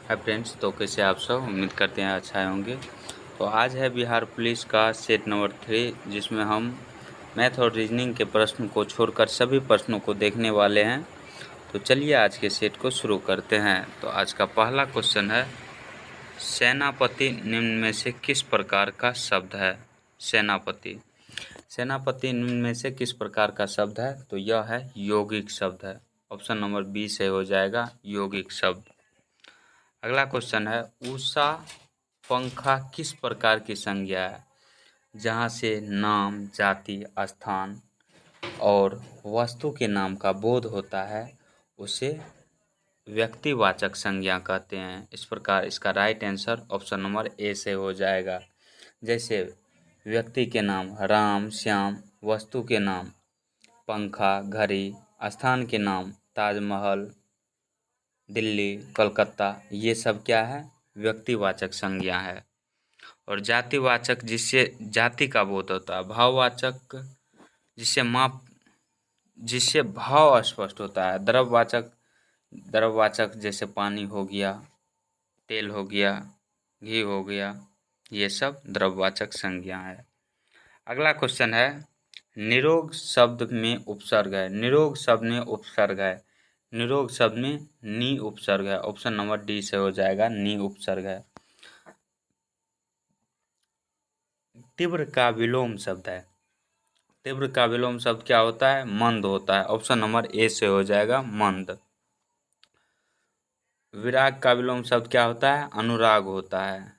Hi friends, तो कैसे आप सब? उम्मीद करते हैं अच्छा होंगे। तो आज है बिहार पुलिस का सेट नंबर 3, जिसमें हम मैथ और रीजनिंग के प्रश्न को छोड़कर सभी प्रश्नों को देखने वाले हैं। तो चलिए आज के सेट को शुरू करते हैं। तो आज का पहला क्वेश्चन है, सेनापति निम्न में से किस प्रकार का शब्द है? सेनापति सेनापति निम्न में से किस प्रकार का शब्द है? तो यह है यौगिक शब्द है। ऑप्शन नंबर बी से हो जाएगा यौगिक शब्द। अगला क्वेश्चन है, उषा पंखा किस प्रकार की संज्ञा है? जहाँ से नाम, जाति, स्थान और वस्तु के नाम का बोध होता है उसे व्यक्तिवाचक संज्ञा कहते हैं। इस प्रकार इसका right answer option number A से हो जाएगा। जैसे व्यक्ति के नाम राम, श्याम, वस्तु के नाम पंखा, घड़ी, स्थान के नाम ताजमहल, दिल्ली, कलकत्ता, ये सब क्या है? व्यक्तिवाचक संज्ञा है। और जातिवाचक जिससे जाति का बोध होता है। भाववाचक जिससे भाव स्पष्ट होता है। द्रववाचक जैसे पानी हो गया, तेल हो गया, घी हो गया, ये सब द्रववाचक संज्ञा है। अगला क्वेश्चन है, निरोग शब्द में उपसर्ग है। निरोग शब्द में उपसर्ग है। निरोग शब्द में नी उपसर्ग है। ऑप्शन नंबर डी से हो जाएगा नी उपसर्ग है। तीव्र का विलोम शब्द है। तीव्र का विलोम शब्द क्या होता है? मंद होता है। ऑप्शन नंबर ए से हो जाएगा मंद। विराग का विलोम शब्द क्या होता है? अनुराग होता है।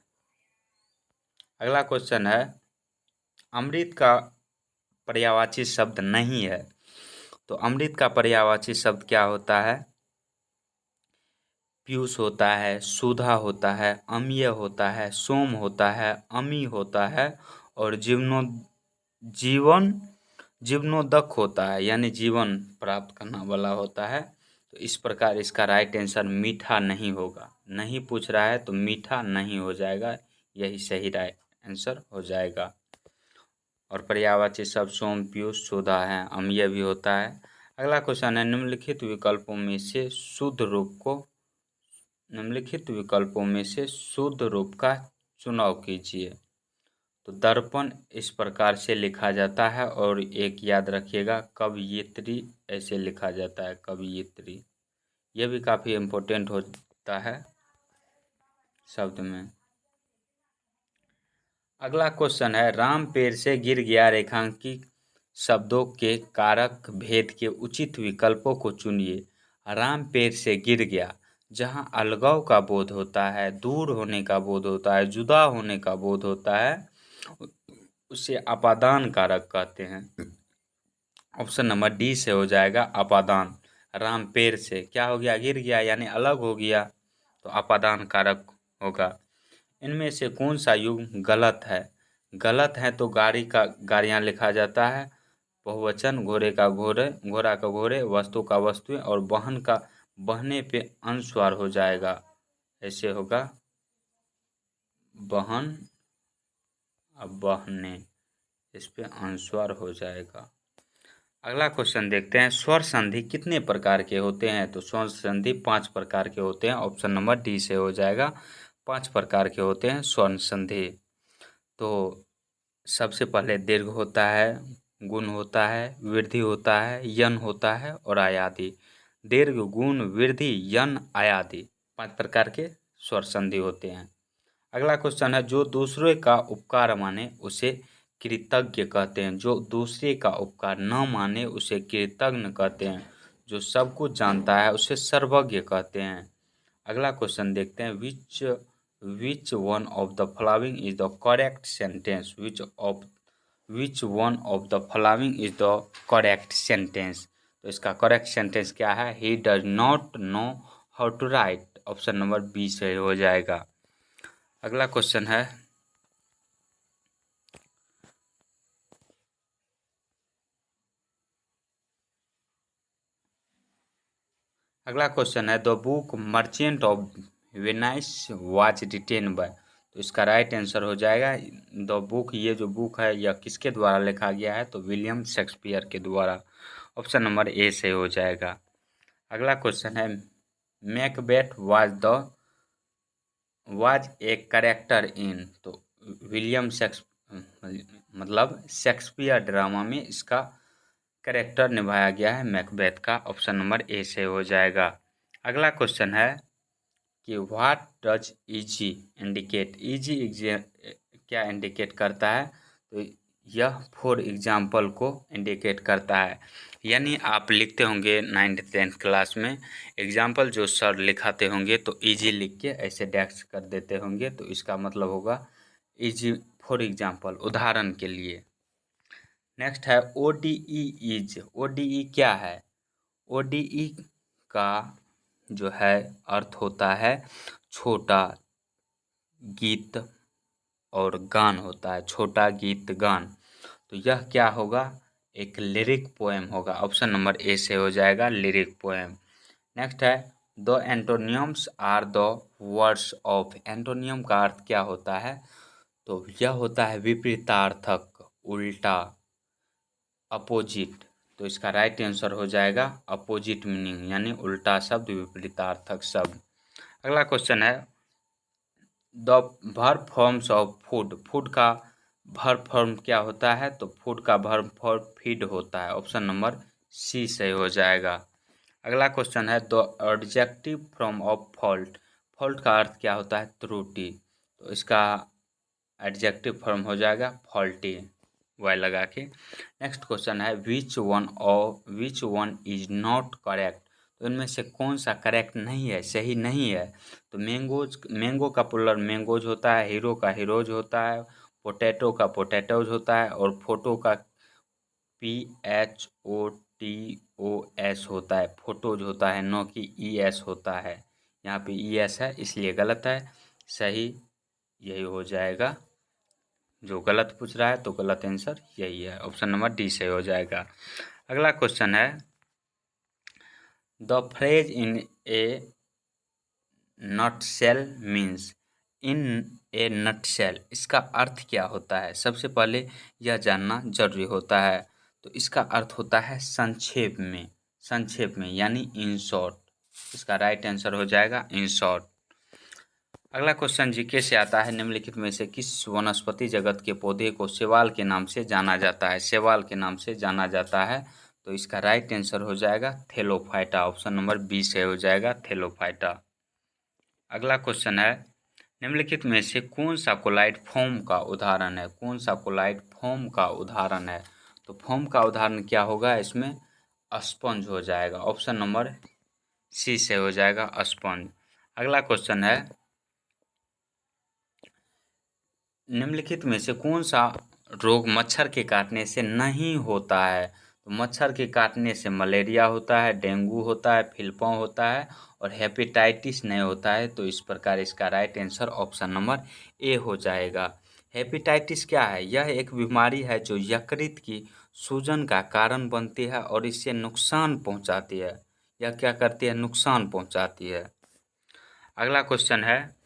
अगला क्वेश्चन है, अमृत का पर्यायवाची शब्द नहीं है। तो अमृत का पर्यायवाची शब्द क्या होता है? पीयूष होता है, सुधा होता है, अम्लीय होता है, सोम होता है, अमी होता है और जीवनोदक होता है, यानी जीवन प्राप्त करने वाला होता है। तो इस प्रकार इसका राइट आंसर मीठा नहीं होगा। नहीं पूछ रहा है तो मीठा नहीं हो जाएगा, यही सही राइट आंसर हो जाएगा। और पर्यायवाची शब्द सोम, पीयूष, सुधा है, अम्लीय भी होता है। अगला क्वेश्चन है, निम्नलिखित विकल्पों में से शुद्ध रूप का चुनाव कीजिए। तो दर्पण इस प्रकार से लिखा जाता है और एक याद रखिएगा कवयित्री ऐसे लिखा जाता है, कवयित्री। यह भी काफ़ी इम्पोर्टेंट होता है शब्द में। अगला क्वेश्चन है, राम पेड़ से गिर गया रेखांकित शब्दों के कारक भेद के उचित विकल्पों को चुनिए। राम पेड़ से गिर गया, जहाँ अलगाव का बोध होता है, दूर होने का बोध होता है, जुदा होने का बोध होता है, उसे अपादान कारक कहते हैं। ऑप्शन नंबर डी से हो जाएगा अपादान। राम पेड़ से क्या हो गया? गिर गया, यानी अलग हो गया, तो अपादान कारक होगा। इनमें से कौन सा युग्म गलत है? गलत है तो गाड़ियाँ लिखा जाता है, बहुवचन घोड़े का घोड़े, घोड़ा का घोड़े, वस्तु का वस्तुएं और बहन का बहने पे अनुस्वार हो जाएगा। ऐसे होगा बहन, अब बहने, इस पे अनुस्वार हो जाएगा। अगला क्वेश्चन देखते हैं, स्वर संधि कितने प्रकार के होते हैं? तो स्वर संधि 5 प्रकार के होते हैं। ऑप्शन नंबर डी से हो जाएगा 5 प्रकार के होते हैं स्वर संधि। तो सबसे पहले दीर्घ होता है, गुण होता है, वृद्धि होता है, यन होता है और आयादि। दीर्घ, गुण, वृद्धि, यन, आयादि 5 प्रकार के स्वर संधि होते हैं। अगला क्वेश्चन है, जो दूसरे का उपकार माने उसे कृतज्ञ कहते हैं। जो दूसरे का उपकार न माने उसे कृतज्ञ कहते हैं। जो सब कुछ जानता है उसे सर्वज्ञ कहते हैं। अगला क्वेश्चन देखते हैं, which one of the following is the correct sentence? Which one of the following is the correct sentence? तो इसका करेक्ट सेंटेंस क्या है? He does not know how to write. Option number B से हो जाएगा। अगला क्वेश्चन है, the book merchant of Venice was written by. तो इसका राइट आंसर हो जाएगा द बुक, ये जो बुक है यह किसके द्वारा लिखा गया है? तो विलियम शेक्सपियर के द्वारा। ऑप्शन नंबर ए से हो जाएगा। अगला क्वेश्चन है, Macbeth was the was a character in, तो विलियम मतलब शेक्सपियर ड्रामा में इसका कैरेक्टर निभाया गया है मैकबेथ का। ऑप्शन नंबर ए से हो जाएगा। अगला क्वेश्चन है कि what does easy indicate. Easy क्या इंडिकेट करता है, तो यह फॉर एग्जाम्पल को इंडिकेट करता है। यानी आप लिखते होंगे 9th-10th क्लास में एग्जाम्पल जो सर लिखाते होंगे तो इजी लिख के ऐसे डैश कर देते होंगे, तो इसका मतलब होगा इजी फॉर एग्जाम्पल, उदाहरण के लिए। नेक्स्ट है ODE इज। ODE क्या है? ODE का जो है अर्थ होता है छोटा गीत और गान होता है, छोटा गीत गान। तो यह क्या होगा? एक लिरिक पोएम होगा। ऑप्शन नंबर ए से हो जाएगा, लिरिक पोएम। नेक्स्ट है the antonyms are the words of. Antonym का अर्थ क्या होता है? तो यह होता है विपरीतार्थक, उल्टा, अपोजिट। तो इसका राइट आंसर हो जाएगा अपोजिट मीनिंग, यानी उल्टा शब्द, विपरीतार्थक शब्द। अगला क्वेश्चन है the verb forms of food. Food का वर्ब फॉर्म क्या होता है? तो फूड का वर्ब फॉर्म फीड होता है। ऑप्शन नंबर सी से हो जाएगा। अगला क्वेश्चन है the adjective form of fault. Fault का अर्थ क्या होता है? त्रुटि। तो इसका एडजेक्टिव फॉर्म हो जाएगा फॉल्टी, वाई लगा के। नेक्स्ट क्वेश्चन है which one is not correct. तो इनमें से कौन सा करेक्ट नहीं है, सही नहीं है? तो मैंगो का प्लुरल मैंगोज होता है, हीरो का हीरोज होता है, पोटैटो का पोटैटोज होता है, और फोटो का PHOTOS होता है, फोटोज होता है, न कि ES होता है। यहाँ पे ES है इसलिए गलत है, सही यही हो जाएगा। जो गलत पूछ रहा है तो गलत आंसर यही है, ऑप्शन नंबर डी से हो जाएगा। अगला क्वेश्चन है the phrase in A nutshell means. In A nutshell, इसका अर्थ क्या होता है? सबसे पहले यह जानना जरूरी होता है। तो इसका अर्थ होता है संक्षेप में, संक्षेप में यानी इन शॉर्ट। इसका राइट आंसर हो जाएगा इन शॉर्ट। अगला क्वेश्चन जीके से आता है निम्नलिखित में से किस वनस्पति जगत के पौधे को शैवाल के नाम से जाना जाता है? शैवाल के नाम से जाना जाता है। तो इसका राइट आंसर हो जाएगा थैलोफाइटा। ऑप्शन नंबर बी से हो जाएगा थैलोफाइटा। अगला क्वेश्चन है निम्नलिखित में से कौन सा कोलाइड फॉर्म का उदाहरण है? कौन सा कोलाइड फॉर्म का उदाहरण है? तो फॉर्म का उदाहरण क्या होगा? इसमें स्पंज हो जाएगा। ऑप्शन नंबर सी से हो जाएगा स्पंज। अगला क्वेश्चन है निम्नलिखित में से कौन सा रोग मच्छर के काटने से नहीं होता है? तो मच्छर के काटने से मलेरिया होता है, डेंगू होता है, फिलपॉ होता है, और हेपेटाइटिस नहीं होता है। तो इस प्रकार इसका right answer option number A हो जाएगा। हेपेटाइटिस क्या है? यह एक बीमारी है जो यकृत की सूजन का कारण बनती है और इससे नुकसान पहुंचाती है। यह क्या करती है? नुकसान पहुंचाती है। अगला क्वेश्चन है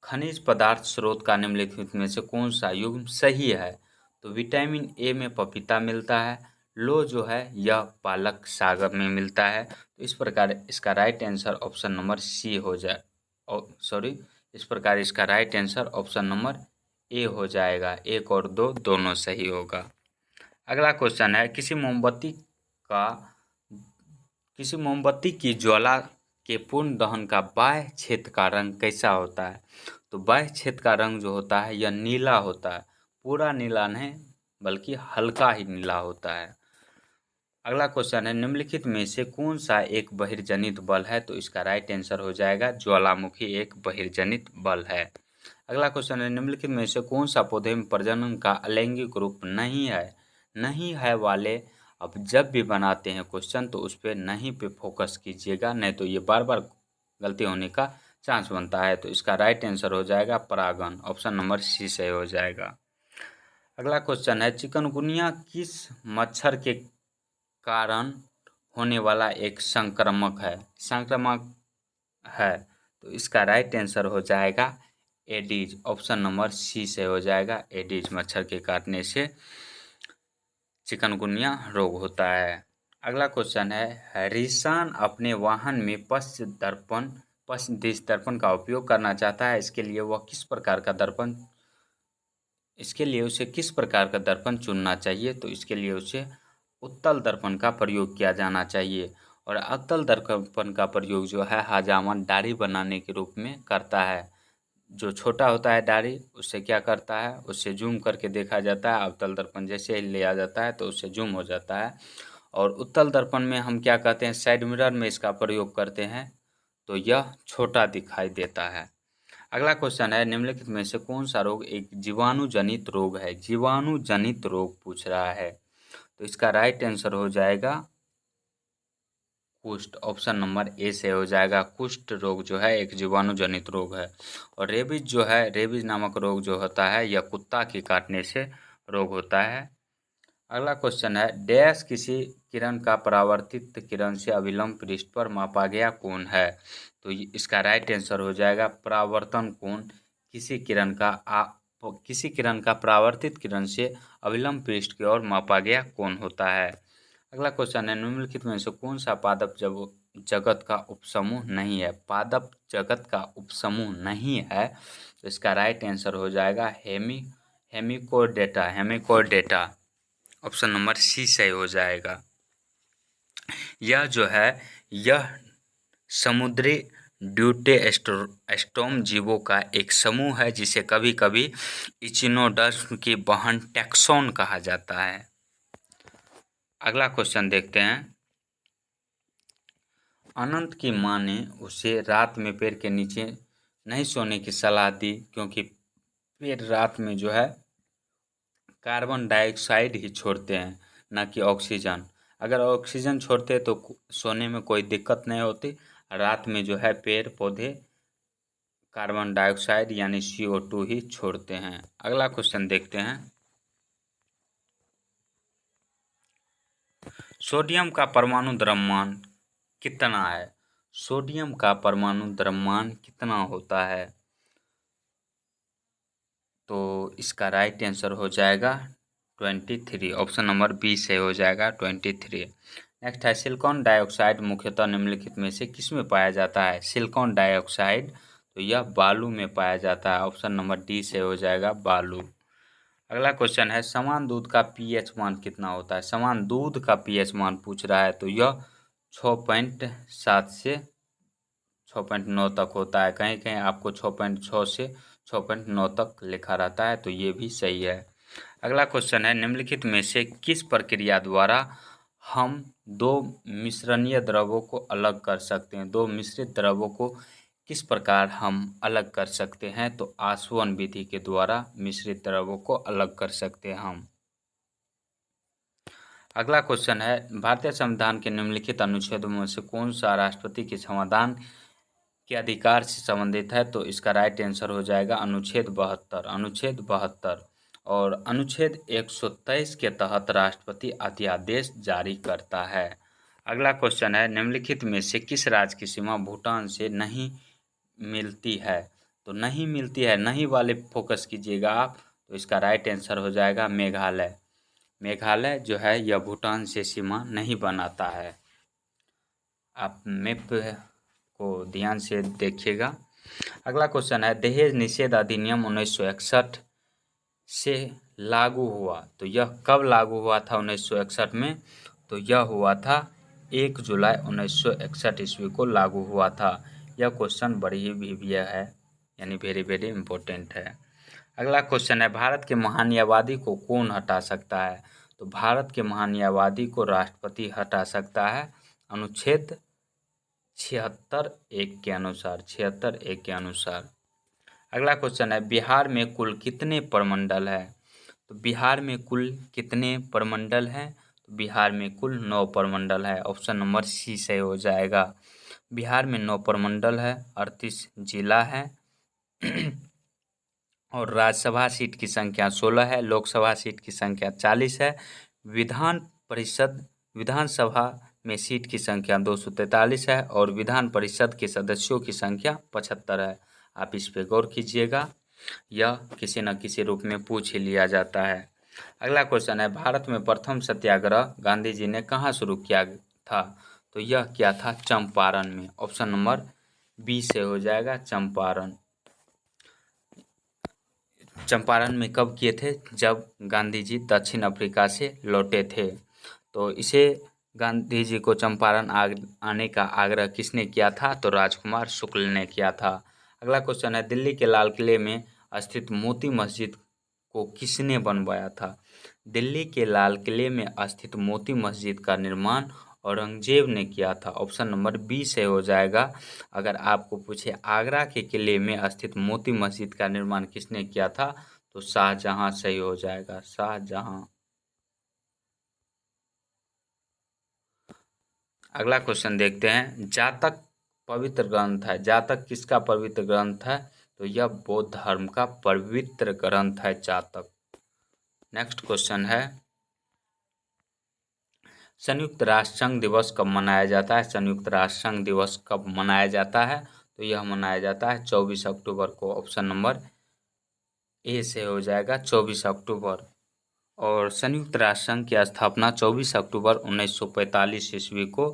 खनिज पदार्थ स्रोत का निम्नलिखित में से कौन सा युग्म सही है? तो विटामिन ए में पपीता मिलता है, लो जो है यह पालक साग में मिलता है। तो इस प्रकार इसका right answer option number C हो जाए, इस प्रकार इसका right answer option number A हो जाएगा। एक और दो दोनों सही होगा। अगला क्वेश्चन है किसी मोमबत्ती की ज्वाला के पूर्ण दहन का बाह्य क्षेत्र का रंग कैसा होता है? तो बाह्य क्षेत्र का रंग जो होता है यह नीला होता है, पूरा नीला नहीं बल्कि हल्का ही नीला होता है। अगला क्वेश्चन है निम्नलिखित में से कौन सा एक बहिर्जनित बल है? तो इसका राइट आंसर हो जाएगा ज्वालामुखी एक बहिर्जनित बल है। अगला क्वेश्चन है निम्नलिखित में से कौन सा पौधे में प्रजनन का अलैंगिक रूप नहीं है? नहीं है वाले अब जब भी बनाते हैं क्वेश्चन तो उस पर नहीं पे फोकस कीजिएगा, नहीं तो ये बार बार गलती होने का चांस बनता है। तो इसका राइट आंसर हो जाएगा परागन। ऑप्शन नंबर सी से हो जाएगा। अगला क्वेश्चन है चिकनगुनिया किस मच्छर के कारण होने वाला एक संक्रामक है? तो इसका राइट आंसर हो जाएगा एडीज। ऑप्शन नंबर सी से हो जाएगा एडीज। मच्छर के काटने से चिकनगुनिया रोग होता है। अगला क्वेश्चन है रिसान अपने वाहन में पश्चिम दर्पण का उपयोग करना चाहता है, इसके लिए उसे किस प्रकार का दर्पण चुनना चाहिए? तो इसके लिए उसे उत्तल दर्पण का प्रयोग किया जाना चाहिए। और अवतल दर्पण का प्रयोग जो है हजामत दाढ़ी बनाने के रूप में करता है। जो छोटा होता है दाढ़ी, उससे क्या करता है, उससे जूम करके देखा जाता है। अवतल दर्पण जैसे ही लिया जाता है तो उससे जूम हो जाता है। और उत्तल दर्पण में हम क्या कहते हैं, साइड मिरर में इसका प्रयोग करते हैं, तो यह छोटा दिखाई देता है। अगला क्वेश्चन है, निम्नलिखित में से कौन सा रोग एक जीवाणु जनित रोग है? जीवाणु जनित रोग पूछ रहा है, तो इसका राइट आंसर हो जाएगा कुष्ठ। ऑप्शन नंबर ए से हो जाएगा। कुष्ठ रोग जो है एक जीवाणु जनित रोग है। और रेबीज जो है, रेबीज नामक रोग जो होता है यह कुत्ता के काटने से रोग होता है। अगला क्वेश्चन है, डैश किसी किरण का परावर्तित किरण से अभिलंब पृष्ठ पर मापा गया कोण है? तो इसका राइट आंसर हो जाएगा परावर्तन कोण। किसी किरण का परावर्तित किरण से अभिलंब पृष्ठ की ओर मापा गया कोण होता है। अगला क्वेश्चन है, निम्नलिखित में से कौन सा पादप जगत का उपसमूह नहीं है? पादप जगत का उपसमूह नहीं है, तो इसका राइट आंसर हो जाएगा हेमिकोडेटा। ऑप्शन नंबर सी सही हो जाएगा। यह जो है यह समुद्री ड्यूटेस्टोम जीवों का एक समूह है, जिसे कभी कभी इचिनोडर्म की बहन टैक्सोन कहा जाता है। अगला क्वेश्चन देखते हैं, अनंत की माँ ने उसे रात में पेड़ के नीचे नहीं सोने की सलाह दी, क्योंकि पेड़ रात में जो है कार्बन डाइऑक्साइड ही छोड़ते हैं, न कि ऑक्सीजन। अगर ऑक्सीजन छोड़ते तो सोने में कोई दिक्कत नहीं होती। रात में जो है पेड़ पौधे कार्बन डाइऑक्साइड यानी CO2 ही छोड़ते हैं। अगला क्वेश्चन देखते हैं, सोडियम का परमाणु द्रव्यमान कितना है? सोडियम का परमाणु द्रव्यमान कितना होता है? तो इसका राइट आंसर हो जाएगा 23। ऑप्शन नंबर बी से हो जाएगा 23। नेक्स्ट है, सिलिकॉन डाइऑक्साइड मुख्यतः निम्नलिखित में से किस में पाया जाता है? सिलिकॉन डाइऑक्साइड तो यह बालू में पाया जाता है। ऑप्शन नंबर डी से हो जाएगा बालू। अगला क्वेश्चन है, समान दूध का pH मान कितना होता है? समान दूध का pH मान पूछ रहा है, तो यह 6.7 से 6.9 तक होता है। कहीं कहीं आपको 6.6 से 6.9 तक लिखा रहता है, तो ये भी सही है। अगला क्वेश्चन है, निम्नलिखित में से किस प्रक्रिया द्वारा हम दो मिश्रणीय द्रवों को अलग कर सकते हैं? दो मिश्रित द्रवों को किस प्रकार हम अलग कर सकते हैं? तो आसवन विधि के द्वारा मिश्रित द्रवों को अलग कर सकते हैं हम। अगला क्वेश्चन है, भारतीय संविधान के निम्नलिखित अनुच्छेदों में से कौन सा राष्ट्रपति के समाधान के अधिकार से संबंधित है? तो इसका राइट आंसर हो जाएगा अनुच्छेद 72। और अनुच्छेद 123 के तहत राष्ट्रपति अध्यादेश जारी करता है। अगला क्वेश्चन है, निम्नलिखित में से किस राज्य की सीमा भूटान से नहीं मिलती है? तो नहीं मिलती है, नहीं वाले फोकस कीजिएगा आप। तो इसका राइट आंसर हो जाएगा मेघालय। मेघालय जो है यह भूटान से सीमा नहीं बनाता है। आप मैप को ध्यान से देखिएगा। अगला क्वेश्चन है, दहेज निषेध अधिनियम 1961 से लागू हुआ, तो यह कब लागू हुआ था 1961 में? तो यह हुआ था 1 जुलाई 1961 ईस्वी को लागू हुआ था। यह क्वेश्चन बड़ी ही है, यानी वेरी इम्पोर्टेंट है। अगला क्वेश्चन है, भारत के महान्यायवादी को कौन हटा सकता है? तो भारत के महान्यायवादी को राष्ट्रपति हटा सकता है, अनुच्छेद 76(1) के अनुसार। अगला क्वेश्चन है, बिहार में कुल कितने प्रमंडल है? तो बिहार में कुल कितने प्रमंडल हैं? तो बिहार में कुल 9 प्रमंडल है। ऑप्शन नंबर सी से हो जाएगा। बिहार में 9 प्रमंडल है, 38 जिला है और राज्यसभा सीट की संख्या 16 है, लोकसभा सीट की संख्या 40 है। विधानसभा में सीट की संख्या 243 है और विधान परिषद के सदस्यों की संख्या 75 है। आप इस पे गौर कीजिएगा, यह किसी न किसी रूप में पूछ ही लिया जाता है। अगला क्वेश्चन है, भारत में प्रथम सत्याग्रह गांधी जी ने कहाँ शुरू किया था? तो यह किया था चंपारण में। ऑप्शन नंबर बी से हो जाएगा चंपारण। चंपारण में कब किए थे? जब गांधी जी दक्षिण अफ्रीका से लौटे थे। तो इसे गांधी जी को चंपारण आने का आग्रह किसने किया था? तो राजकुमार शुक्ल ने किया था। अगला क्वेश्चन है, दिल्ली के लाल किले में स्थित मोती मस्जिद को किसने बनवाया था? दिल्ली के लाल किले में स्थित मोती मस्जिद का निर्माण औरंगजेब ने किया था। ऑप्शन नंबर बी से हो जाएगा। अगर आपको पूछे आगरा के किले में स्थित मोती मस्जिद का निर्माण किसने किया था, तो शाहजहां सही हो जाएगा, शाहजहां। अगला क्वेश्चन देखते हैं, जातक पवित्र ग्रंथ है। जातक किसका पवित्र ग्रंथ है? तो यह बौद्ध धर्म का पवित्र ग्रंथ है जातक। नेक्स्ट क्वेश्चन है, संयुक्त राष्ट्र संघ दिवस कब मनाया जाता है? संयुक्त राष्ट्र संघ दिवस कब मनाया जाता है? तो यह मनाया जाता है 24 अक्टूबर को। ऑप्शन नंबर ए से हो जाएगा 24 अक्टूबर। और संयुक्त राष्ट्र संघ की स्थापना 24 अक्टूबर 1945 ईस्वी को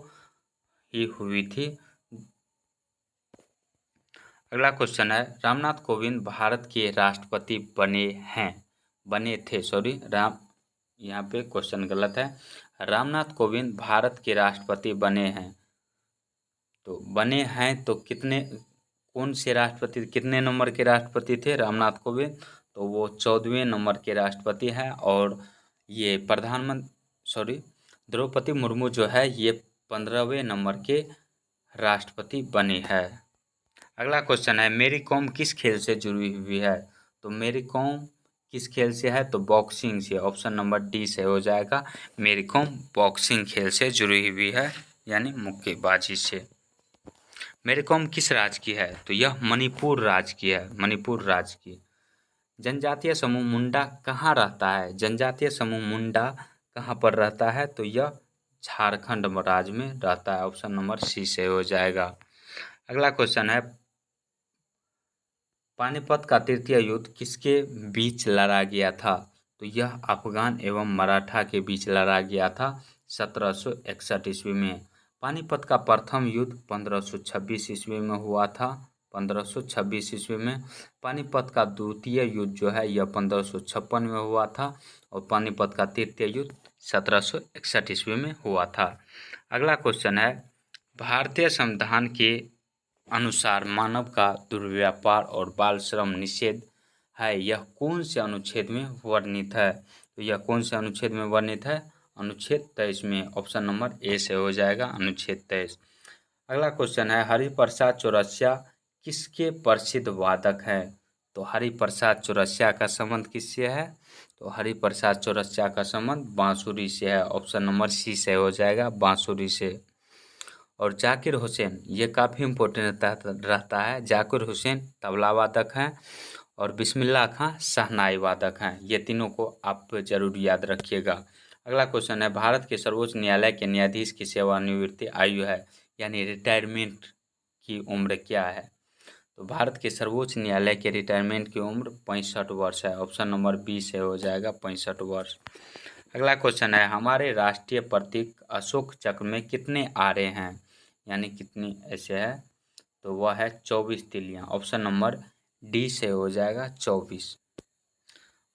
ही हुई थी। अगला क्वेश्चन है, रामनाथ कोविंद भारत के राष्ट्रपति बने थे, सॉरी यहाँ पे क्वेश्चन गलत है। रामनाथ कोविंद भारत के राष्ट्रपति बने हैं, तो बने हैं तो कौन से राष्ट्रपति, कितने नंबर के राष्ट्रपति थे रामनाथ कोविंद? तो वो 14वें नंबर के राष्ट्रपति हैं। और ये द्रौपदी मुर्मू जो है ये 15वें नंबर के राष्ट्रपति बने हैं। अगला क्वेश्चन है, मेरी कॉम किस खेल से जुड़ी हुई है? तो मेरी कॉम किस खेल से है? तो बॉक्सिंग से। ऑप्शन नंबर डी से हो जाएगा। मेरी कॉम बॉक्सिंग खेल से जुड़ी हुई है, यानी मुक्केबाजी से। मेरी कॉम किस राज्य की है? तो यह मणिपुर राज्य की है, मणिपुर राज्य की। जनजातीय समूह मुंडा कहाँ रहता है? जनजातीय समूह मुंडा कहाँ पर रहता है? तो यह झारखंड राज्य में रहता है। ऑप्शन नंबर सी से हो जाएगा। अगला क्वेश्चन है, पानीपत का तृतीय युद्ध किसके बीच लड़ा गया था? तो यह अफगान एवं मराठा के बीच लड़ा गया था 1761 ईस्वी में। पानीपत का प्रथम युद्ध 1526 ईस्वी में हुआ था, 1526 ईस्वी में। पानीपत का द्वितीय युद्ध जो है यह 1556 में हुआ था। और पानीपत का तृतीय युद्ध 1761 ईस्वी में हुआ था। अगला क्वेश्चन है, भारतीय संविधान के अनुसार मानव का दुर्व्यापार और बाल श्रम निषेध है, यह कौन से अनुच्छेद में वर्णित है? तो यह कौन से अनुच्छेद में वर्णित है? अनुच्छेद 23 में। ऑप्शन नंबर ए से हो जाएगा, अनुच्छेद 23। अगला क्वेश्चन है, हरिप्रसाद चौरसिया किसके प्रसिद्ध वादक हैं? तो हरिप्रसाद चौरसिया का संबंध किससे है? तो हरिप्रसाद चौरसिया का संबंध बांसुरी से है। ऑप्शन नंबर सी से हो जाएगा, बांसुरी से। और जाकिर हुसैन, ये काफ़ी इम्पोर्टेंट रहता है। जाकिर हुसैन तबला वादक हैं और बिस्मिल्लाह खां शहनाई वादक हैं। ये तीनों को आप जरूर याद रखिएगा। अगला क्वेश्चन है, भारत के सर्वोच्च न्यायालय के न्यायाधीश की सेवानिवृत्ति आयु है, यानी रिटायरमेंट की उम्र क्या है? तो भारत के सर्वोच्च न्यायालय के रिटायरमेंट की उम्र 65 वर्ष है। ऑप्शन नंबर बी से हो जाएगा, 65 वर्ष। अगला क्वेश्चन है, हमारे राष्ट्रीय प्रतीक अशोक चक्र में कितने आरे हैं, यानी कितनी ऐसे है? तो वह है 24 तिलियां। ऑप्शन नंबर डी से हो जाएगा, 24।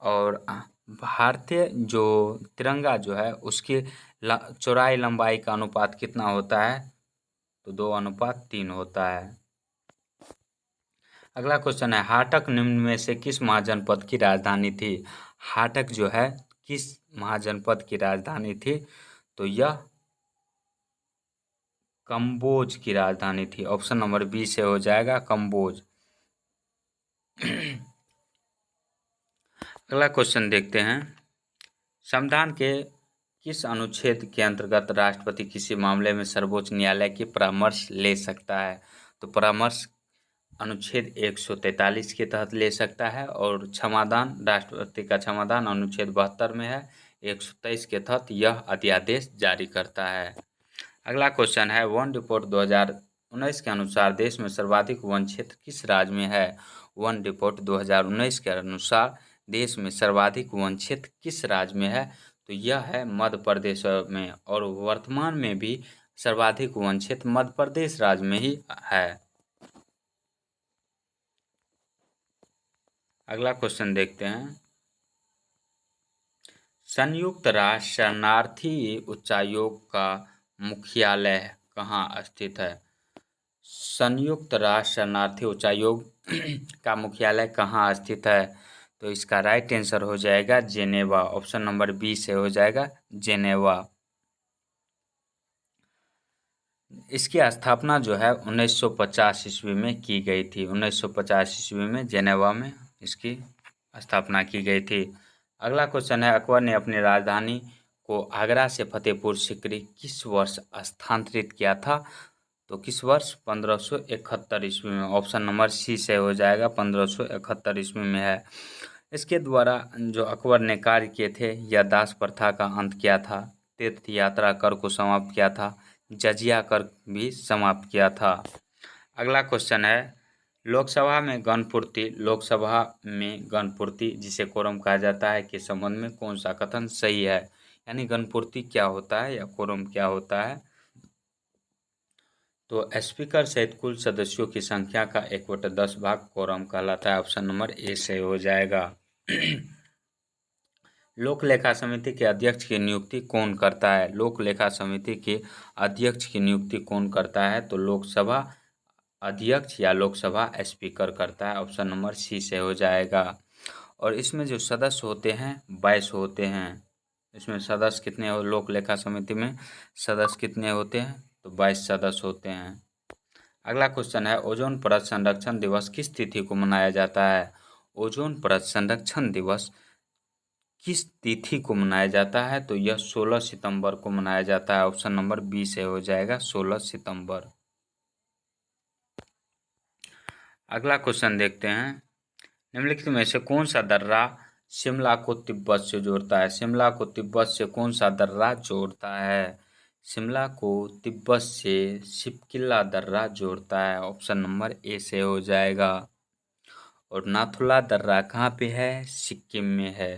और भारतीय जो तिरंगा जो है उसकी चौड़ाई लंबाई का अनुपात कितना होता है? तो 2:3 होता है। अगला क्वेश्चन है, हाटक निम्न में से किस महाजनपद की राजधानी थी? हाटक जो है किस महाजनपद की राजधानी थी? तो यह कंबोज की राजधानी थी। ऑप्शन नंबर बी से हो जाएगा, कंबोज। अगला क्वेश्चन देखते हैं, संविधान के किस अनुच्छेद के अंतर्गत राष्ट्रपति किसी मामले में सर्वोच्च न्यायालय की परामर्श ले सकता है? तो परामर्श अनुच्छेद 143 के तहत ले सकता है। और क्षमादान, राष्ट्रपति का क्षमादान अनुच्छेद 72 में है, 123 के तहत यह अध्यादेश जारी करता है। अगला क्वेश्चन है, वन रिपोर्ट 2019 के अनुसार देश में सर्वाधिक वन क्षेत्र किस राज्य में है? वन रिपोर्ट 2019 के अनुसार देश में सर्वाधिक वन क्षेत्र किस राज्य में है? तो यह है मध्य प्रदेश में। और वर्तमान में भी सर्वाधिक वन क्षेत्र मध्य प्रदेश राज्य में ही है। अगला क्वेश्चन देखते हैं। संयुक्त राष्ट्र शरणार्थी उच्चायोग का मुख्यालय कहाँ स्थित है? संयुक्त राष्ट्र शरणार्थी उच्चायोग का मुख्यालय कहाँ स्थित है? तो इसका राइट आंसर हो जाएगा जेनेवा। ऑप्शन नंबर बी से हो जाएगा जेनेवा। इसकी स्थापना जो है 1950 ईस्वी में की गई थी। 1950 ईस्वी में जेनेवा में इसकी स्थापना की गई थी। अगला क्वेश्चन है, अकबर ने अपनी राजधानी को आगरा से फतेहपुर सीकरी किस वर्ष स्थानांतरित किया था? तो किस वर्ष? 1571 ईस्वी में। ऑप्शन नंबर सी से हो जाएगा 1571 ईस्वी में है। इसके द्वारा जो अकबर ने कार्य किए थे, यह दास प्रथा का अंत किया था, तीर्थ यात्रा कर को समाप्त किया था, जजिया कर भी समाप्त किया था। अगला क्वेश्चन है, लोकसभा में गणपूर्ति जिसे कोरम कहा जाता है के संबंध में कौन सा कथन सही है? यानी गणपूर्ति क्या होता है या कोरम क्या होता है? तो स्पीकर सहित कुल सदस्यों की संख्या का 1/10 भाग कोरम कहलाता है। ऑप्शन नंबर ए से हो जाएगा। लोक लेखा समिति के अध्यक्ष की नियुक्ति कौन करता है? लोक लेखा समिति के अध्यक्ष की नियुक्ति कौन करता है? तो लोकसभा अध्यक्ष या लोकसभा स्पीकर करता है। ऑप्शन नंबर सी से हो जाएगा। और इसमें जो सदस्य होते हैं 22 होते हैं। इसमें सदस्य कितने हो? लोक लेखा समिति में सदस्य कितने होते हैं? तो 22 सदस्य होते हैं। अगला क्वेश्चन है, ओजोन परत संरक्षण दिवस किस तिथि को मनाया जाता है? ओजोन परत संरक्षण दिवस किस तिथि को मनाया जाता है? तो यह 16 सितंबर को मनाया जाता है। ऑप्शन नंबर बी से हो जाएगा 16 सितंबर। अगला क्वेश्चन देखते हैं, निम्नलिखित में से कौन सा दर्रा शिमला को तिब्बत से जोड़ता है? शिमला को तिब्बत से कौन सा दर्रा जोड़ता है? शिमला को तिब्बत से शिपकिला दर्रा जोड़ता है। ऑप्शन नंबर ए से हो जाएगा। और नाथुला दर्रा कहाँ पे है? सिक्किम में है।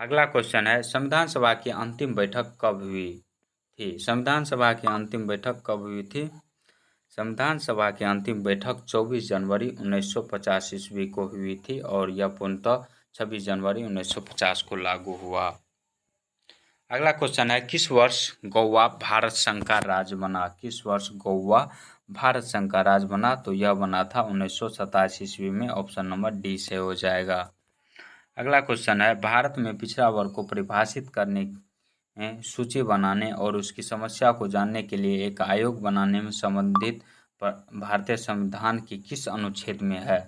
अगला क्वेश्चन है, संविधान सभा की अंतिम बैठक कब हुई थी? संविधान सभा की अंतिम बैठक कब हुई थी? संविधान सभा की अंतिम बैठक 24 जनवरी 1950 ईस्वी को हुई थी और यह पूर्णतः 26 जनवरी 1950 को लागू हुआ। अगला क्वेश्चन है, किस वर्ष गोवा भारत संघ का राज्य बना? किस वर्ष गोवा भारत संघ का राज्य बना? तो यह बना था 1927 ईस्वी में। ऑप्शन नंबर डी से हो जाएगा। अगला क्वेश्चन है, भारत में पिछड़ा वर्ग को परिभाषित करने में सूची बनाने और उसकी समस्या को जानने के लिए एक आयोग बनाने में संबंधित भारतीय संविधान की किस अनुच्छेद में है?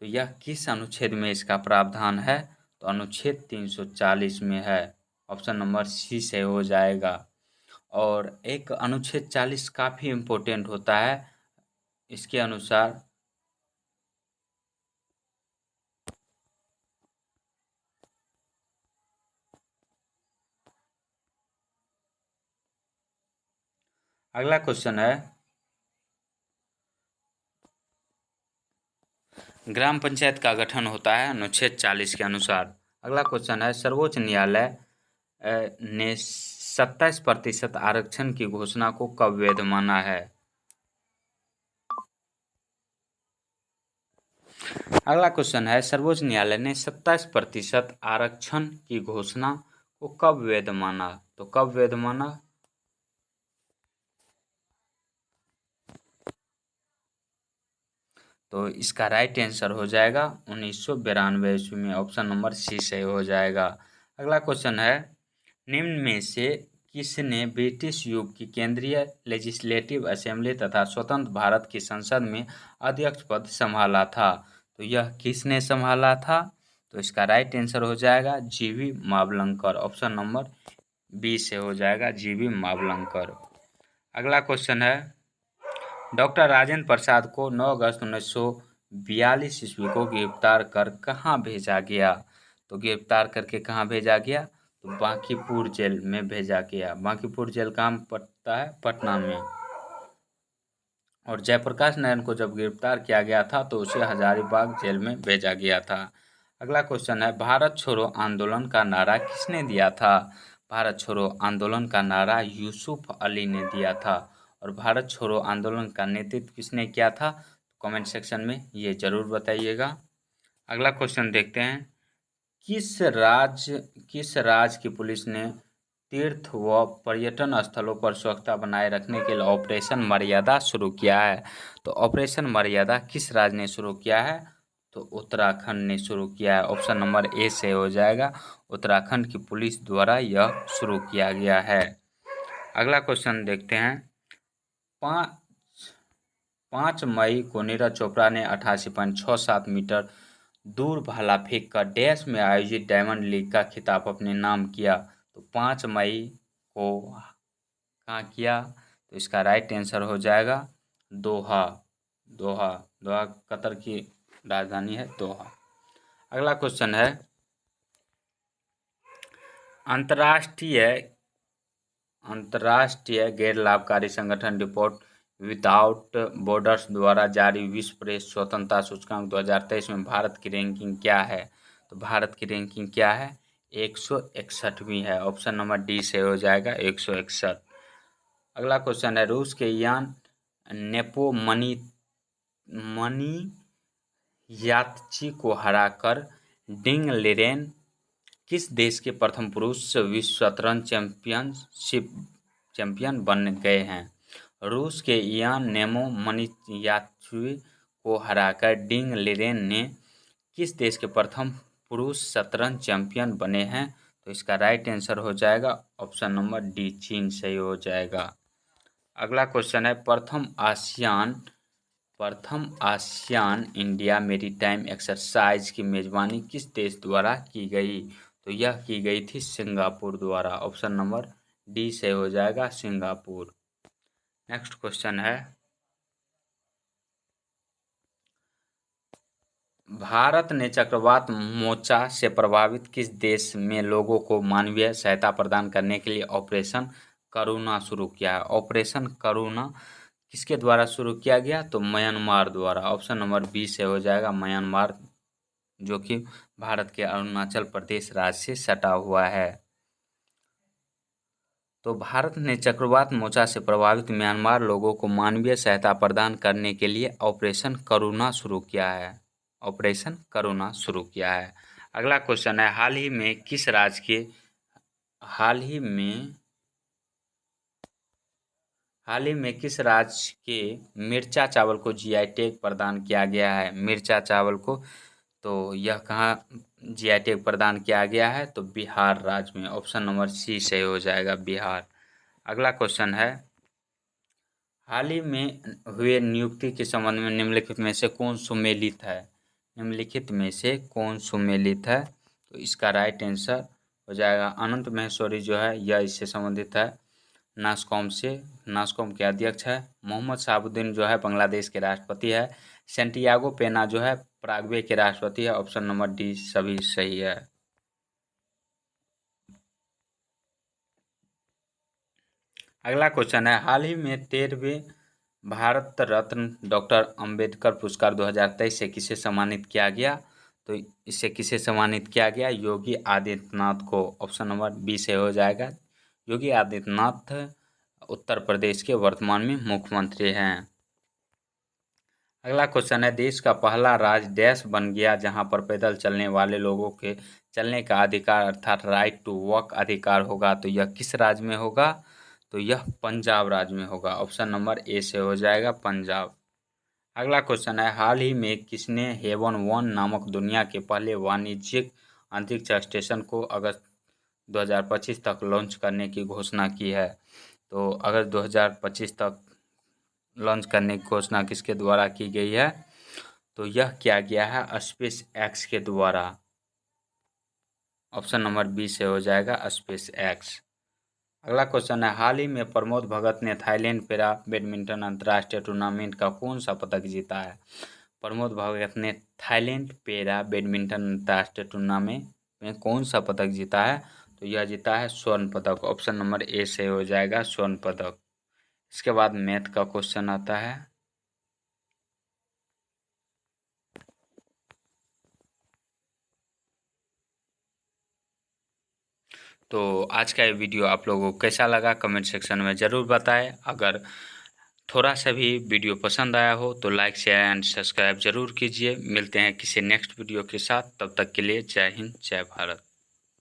तो यह किस अनुच्छेद में इसका प्रावधान है? तो अनुच्छेद 340 में है। ऑप्शन नंबर सी से हो जाएगा। और एक अनुच्छेद 40 काफ़ी इम्पोर्टेंट होता है। इसके अनुसार अगला क्वेश्चन है, ग्राम पंचायत का गठन होता है अनुच्छेद 40 के अनुसार। अगला क्वेश्चन है, सर्वोच्च न्यायालय ने 27% आरक्षण की घोषणा को कब वैध माना है? अगला क्वेश्चन है, सर्वोच्च न्यायालय ने 27% आरक्षण की घोषणा को कब वैध माना? तो कब वैध माना? तो इसका राइट आंसर हो जाएगा 1992 ईस्वी में। ऑप्शन नंबर सी से हो जाएगा। अगला क्वेश्चन है, निम्न में से किसने ब्रिटिश युग की केंद्रीय लेजिस्लेटिव असेंबली तथा स्वतंत्र भारत की संसद में अध्यक्ष पद संभाला था? तो यह किसने संभाला था? तो इसका राइट आंसर हो जाएगा जीवी मावलंकर। ऑप्शन नंबर बी से हो जाएगा जीवी मावलंकर। अगला क्वेश्चन है, डॉक्टर राजेंद्र प्रसाद को 9 अगस्त 1942 ईस्वी को गिरफ्तार कर कहाँ भेजा गया? तो गिरफ्तार करके कहाँ भेजा गया? तो बांकीपुर जेल में भेजा गया। बांकीपुर जेल कहाँ पड़ता है? पटना में। और जयप्रकाश नारायण को जब गिरफ्तार किया गया था तो उसे हजारीबाग जेल में भेजा गया था। अगला क्वेश्चन है, भारत छोड़ो आंदोलन का नारा किसने दिया था? भारत छोड़ो आंदोलन का नारा यूसुफ अली ने दिया था। और भारत छोड़ो आंदोलन का नेतृत्व किसने किया था? कमेंट सेक्शन में ये ज़रूर बताइएगा। अगला क्वेश्चन देखते हैं, किस राज्य की पुलिस ने तीर्थ व पर्यटन स्थलों पर स्वच्छता बनाए रखने के लिए ऑपरेशन मर्यादा शुरू किया है? तो ऑपरेशन मर्यादा किस राज्य ने शुरू किया है? तो उत्तराखंड ने शुरू किया है। ऑप्शन नंबर ए से हो जाएगा, उत्तराखंड की पुलिस द्वारा यह शुरू किया गया है। अगला क्वेश्चन देखते हैं, 5 मई को नीरज चोपड़ा ने 88.67 मीटर दूर भाला फेंक कर डैश में आयोजित डायमंड लीग का खिताब अपने नाम किया। तो 5 मई को कहाँ किया? तो इसका राइट आंसर हो जाएगा दोहा। दोहा दोहा कतर की राजधानी है दोहा। अगला क्वेश्चन है, अंतर्राष्ट्रीय गैर लाभकारी संगठन रिपोर्ट विदाउट बॉर्डर्स द्वारा जारी विश्व प्रेस स्वतंत्रता सूचकांक 2023 में भारत की रैंकिंग क्या है? तो भारत की रैंकिंग क्या है? 161वीं है। ऑप्शन नंबर डी से हो जाएगा 161। अगला क्वेश्चन है, रूस के यान नेपोमनी यात्ची को हराकर डिंग लिरेन किस देश के प्रथम पुरुष विश्व शतरंज चैंपियन बन गए हैं? रूस के यान नेपोमनियात्ची को हराकर डिंग लिरेन ने किस देश के प्रथम पुरुष शतरंज चैंपियन बने हैं? तो इसका राइट आंसर हो जाएगा ऑप्शन नंबर डी, चीन सही हो जाएगा। अगला क्वेश्चन है, प्रथम आसियान इंडिया मेरीटाइम एक्सरसाइज की मेजबानी किस देश द्वारा की गई? तो यह की गई थी सिंगापुर द्वारा। ऑप्शन नंबर डी से हो जाएगा सिंगापुर। नेक्स्ट क्वेश्चन है, भारत ने चक्रवात मोर्चा से प्रभावित किस देश में लोगों को मानवीय सहायता प्रदान करने के लिए ऑपरेशन करुणा शुरू किया है? ऑपरेशन करुणा किसके द्वारा शुरू किया गया? तो म्यांमार द्वारा। ऑप्शन नंबर बी से हो जाएगा म्यांमार, जो कि भारत के अरुणाचल प्रदेश राज्य से सटा हुआ है। तो भारत ने चक्रवात मोर्चा से प्रभावित म्यांमार लोगों को मानवीय सहायता प्रदान करने के लिए ऑपरेशन करुणा शुरू किया है। ऑपरेशन करुणा शुरू किया है। अगला क्वेश्चन है, हाल ही में किस राज्य के मिर्चा चावल को जीआई टैग प्रदान किया गया है? मिर्चा चावल को, तो यह कहाँ जीआई टैग प्रदान किया गया है? तो बिहार राज्य में। ऑप्शन नंबर सी से हो जाएगा बिहार। अगला क्वेश्चन है, हाल ही में हुए नियुक्ति के संबंध में निम्नलिखित में से कौन सुमेलित है? निम्नलिखित में से कौन सुमेलित है? तो इसका राइट आंसर हो जाएगा अनंत महेश्वरी जो है यह इससे संबंधित है, नास्कॉम के अध्यक्ष है। मोहम्मद शहाबुद्दीन जो है बांग्लादेश के राष्ट्रपति है। सैंटियागो पेना जो है पराग्वे के राष्ट्रपति है। ऑप्शन नंबर डी सभी सही है। अगला क्वेश्चन है, हाल ही में 13वें भारत रत्न डॉक्टर अंबेडकर पुरस्कार 2023 से किसे सम्मानित किया गया? तो इससे किसे सम्मानित किया गया? योगी आदित्यनाथ को। ऑप्शन नंबर बी से हो जाएगा। योगी आदित्यनाथ उत्तर प्रदेश के वर्तमान में मुख्यमंत्री हैं। अगला क्वेश्चन है, देश का पहला राज्य डैश बन गया जहां पर पैदल चलने वाले लोगों के चलने का अधिकार अर्थात राइट टू वॉक अधिकार होगा? तो यह किस राज्य में होगा? तो यह पंजाब राज्य में होगा। ऑप्शन नंबर ए से हो जाएगा पंजाब। अगला क्वेश्चन है, हाल ही में किसने हेवन 1 नामक दुनिया के पहले वाणिज्यिक अंतरिक्ष स्टेशन को अगस्त 2025 तक लॉन्च करने की घोषणा की है? तो अगस्त 2025 तक लॉन्च करने की घोषणा किसके द्वारा की गई है? तो यह किया गया है स्पेस एक्स के द्वारा। ऑप्शन नंबर बी से हो जाएगा स्पेस एक्स। अगला क्वेश्चन है, हाल ही में प्रमोद भगत ने थाईलैंड पैरा बैडमिंटन अंतर्राष्ट्रीय टूर्नामेंट का कौन सा पदक जीता है? प्रमोद भगत ने थाईलैंड पैरा बैडमिंटन अंतर्राष्ट्रीय टूर्नामेंट में कौन सा पदक जीता है? तो यह जीता है स्वर्ण पदक। ऑप्शन नंबर ए से हो जाएगा स्वर्ण पदक। इसके बाद मैथ का क्वेश्चन आता है। तो आज का ये वीडियो आप लोगों को कैसा लगा कमेंट सेक्शन में ज़रूर बताएं। अगर थोड़ा सा भी वीडियो पसंद आया हो तो लाइक शेयर एंड सब्सक्राइब ज़रूर कीजिए। मिलते हैं किसी नेक्स्ट वीडियो के साथ, तब तक के लिए जय हिंद जय भारत।